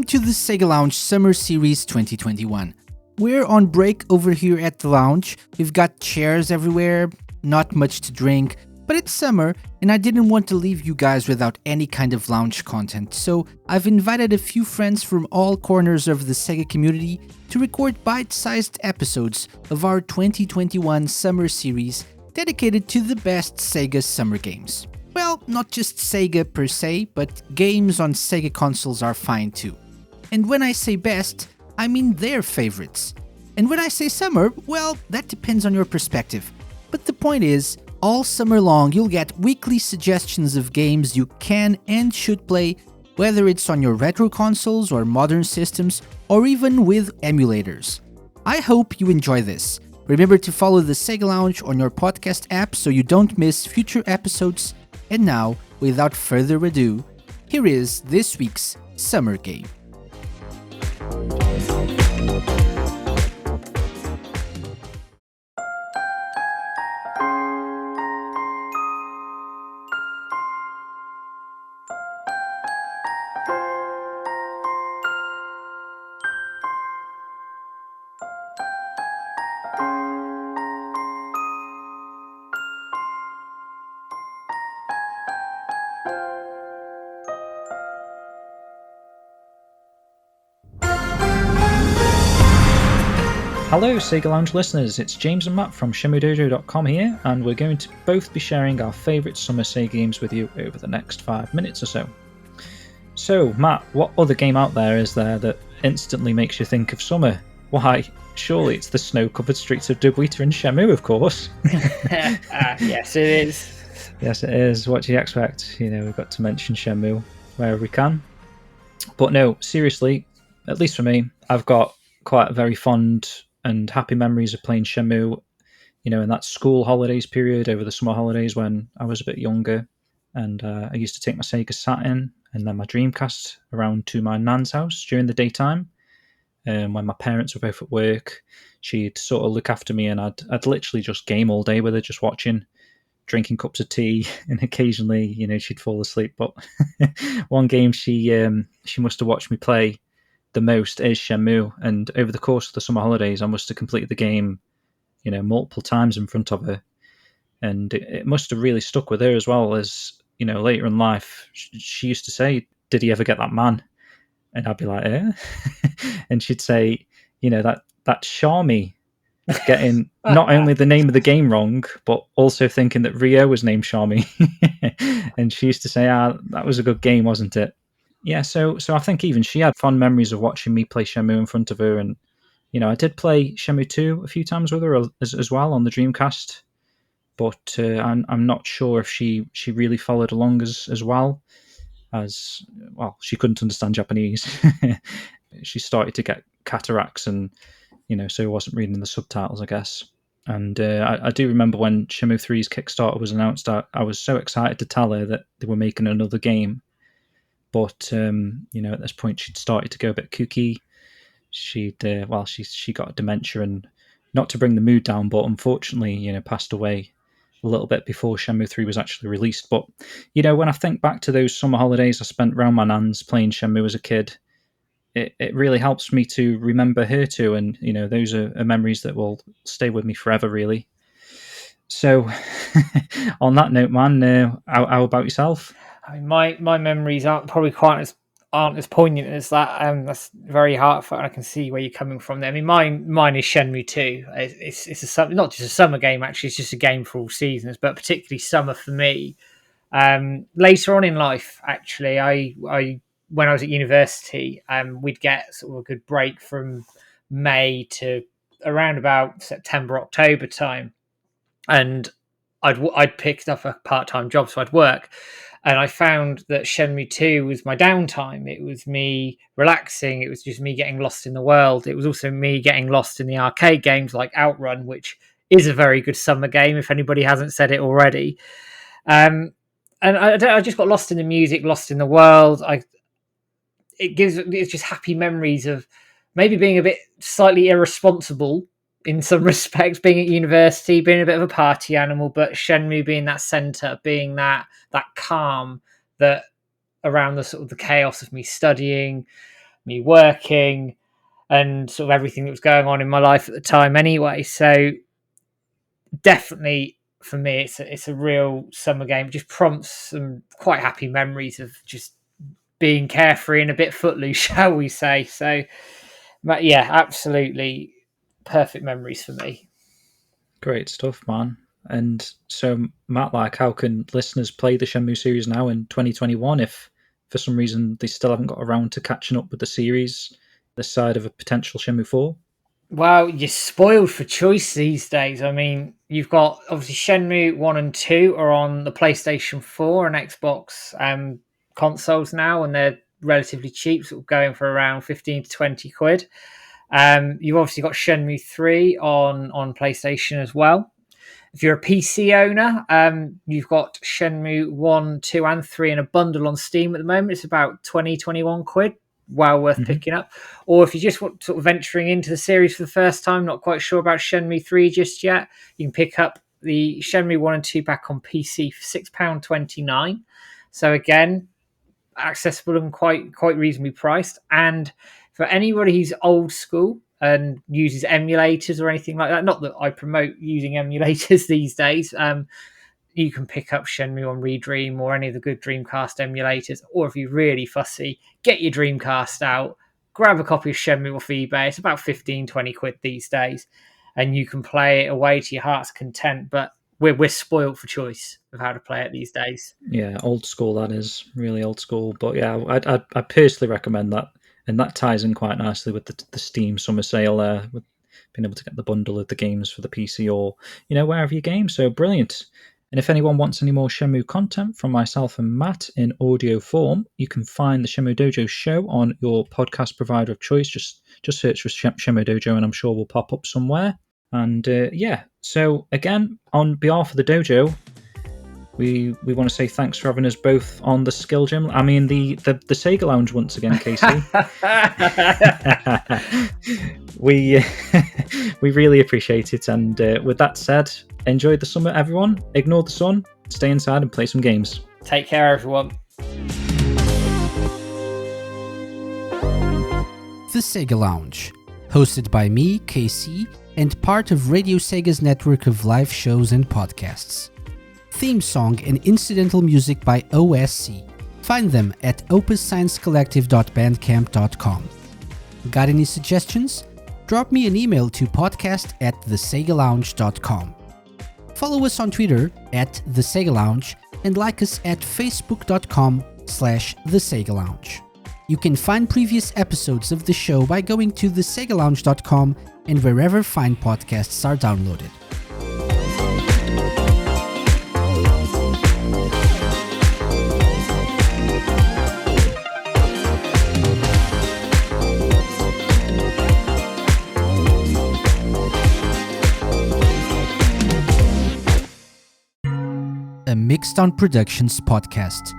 to the Sega Lounge Summer Series 2021. We're on break over here at the lounge. We've got chairs everywhere, not much to drink, but it's summer and I didn't want to leave you guys without any kind of lounge content, so I've invited a few friends from all corners of the Sega community to record bite-sized episodes of our 2021 Summer Series dedicated to the best Sega summer games. Well, not just Sega per se, but games on Sega consoles are fine too. And when I say best, I mean their favorites. And when I say summer, well, that depends on your perspective. But the point is, all summer long you'll get weekly suggestions of games you can and should play, whether it's on your retro consoles or modern systems, or even with emulators. I hope you enjoy this. Remember to follow the Sega Lounge on your podcast app so you don't miss future episodes. And now, without further ado, here is this week's Summer Game. Hello Sega Lounge listeners, it's James and Matt from ShenmueDojo.com here, and we're going to both be sharing our favourite summer Sega games with you over the next 5 minutes or so. So Matt, what other game out there is there that instantly makes you think of summer? Why, surely it's the snow-covered streets of Dubwita and Shenmue, of course. Yes it is. Yes it is, what do you expect? You know, we've got to mention Shenmue wherever we can. But no, seriously, at least for me, I've got quite a very fond and happy memories of playing Shenmue, you know, in that school holidays period over the summer holidays when I was a bit younger. And I used to take my Sega Saturn and then my Dreamcast around to my nan's house during the daytime. When my parents were both at work, she'd sort of look after me and I'd literally just game all day with her, just watching, drinking cups of tea, and occasionally, you know, she'd fall asleep. But one game she must have watched me play the most is Shenmue, and over the course of the summer holidays I must have completed the game, you know, multiple times in front of her, and it must have really stuck with her as well. As you know, later in life she used to say, "Did he ever get that man?" And I'd be like, "Eh?" And she'd say, you know, that Charmy getting not only the name of the game wrong but also thinking that Rio was named Charmy. And she used to say, that was a good game, wasn't it? Yeah, so I think even she had fond memories of watching me play Shenmue in front of her, and you know, I did play Shenmue 2 a few times with her as well on the Dreamcast, but I'm not sure if she really followed along as well, she couldn't understand Japanese. She started to get cataracts, and you know, so wasn't reading the subtitles, I guess. And I do remember when Shenmue 3's Kickstarter was announced, I was so excited to tell her that they were making another game. But you know, at this point, she'd started to go a bit kooky. She got dementia, and not to bring the mood down, but unfortunately, you know, passed away a little bit before Shenmue 3 was actually released. But you know, when I think back to those summer holidays I spent around my nan's playing Shenmue as a kid, it really helps me to remember her too, and you know, those are memories that will stay with me forever, really. So, on that note, man, how about yourself? I mean, my memories aren't as poignant as that. That's very heartfelt. I can see where you're coming from there. I mean, mine is Shenmue 2. It's not just a summer game, actually. It's just a game for all seasons, but particularly summer for me. Later on in life, actually, I when I was at university, we'd get sort of a good break from May to around about September, October time, and I'd picked up a part-time job, so I'd work. And I found that Shenmue 2 was my downtime. It was me relaxing. It was just me getting lost in the world. It was also me getting lost in the arcade games like Outrun, which is a very good summer game, if anybody hasn't said it already. And I just got lost in the music, lost in the world. It's just happy memories of maybe being a bit slightly irresponsible in some respects, being at university, being a bit of a party animal, but Shenmue being that center, being that calm that around the sort of the chaos of me studying, me working, and sort of everything that was going on in my life at the time anyway. So definitely for me, it's a real summer game. It just prompts some quite happy memories of just being carefree and a bit footloose, shall we say. So, but yeah, absolutely perfect memories for me. Great stuff, man. And so, Matt, like, how can listeners play the Shenmue series now in 2021 if, for some reason, they still haven't got around to catching up with the series this side of a potential Shenmue 4? Well, you're spoiled for choice these days. I mean, you've got obviously Shenmue 1 and 2 are on the PlayStation 4 and Xbox consoles now, and they're relatively cheap, sort of going for around 15 to 20 quid. You've obviously got Shenmue 3 on PlayStation as well. If you're a PC owner, you've got Shenmue 1, 2, and 3 in a bundle on Steam at the moment. It's about 20, 21 quid. Well worth picking up. Or if you just want sort of venturing into the series for the first time, not quite sure about Shenmue 3 just yet, you can pick up the Shenmue 1 and 2 back on PC for £6.29. So again, accessible and quite reasonably priced. And for anybody who's old school and uses emulators or anything like that, not that I promote using emulators these days, you can pick up Shenmue on Redream or any of the good Dreamcast emulators. Or if you're really fussy, get your Dreamcast out, grab a copy of Shenmue off eBay. It's about 15, 20 quid these days, and you can play it away to your heart's content. But we're spoiled for choice of how to play it these days. Yeah, old school, that is. Really old school. But yeah, I personally recommend that. And that ties in quite nicely with the Steam summer sale there, with being able to get the bundle of the games for the PC or, wherever you game. So brilliant. And if anyone wants any more Shenmue content from myself and Matt in audio form, you can find the Shenmue Dojo show on your podcast provider of choice. Just search for Shenmue Dojo and I'm sure we'll pop up somewhere. And so again, on behalf of the Dojo, we want to say thanks for having us both on the Skill Gym. I mean, the Sega Lounge once again, Casey. we really appreciate it. And with that said, enjoy the summer, everyone. Ignore the sun, stay inside and play some games. Take care, everyone. The Sega Lounge, hosted by me, KC, and part of Radio Sega's network of live shows and podcasts. Theme song and incidental music by OSC. Find them at opussciencecollective.bandcamp.com. Got any suggestions? Drop me an email to podcast@thesegalounge.com. Follow us on Twitter @thesegalounge and like us at facebook.com/thesegalounge. You can find previous episodes of the show by going to thesegalounge.com and wherever fine podcasts are downloaded. A Mixed On Productions podcast.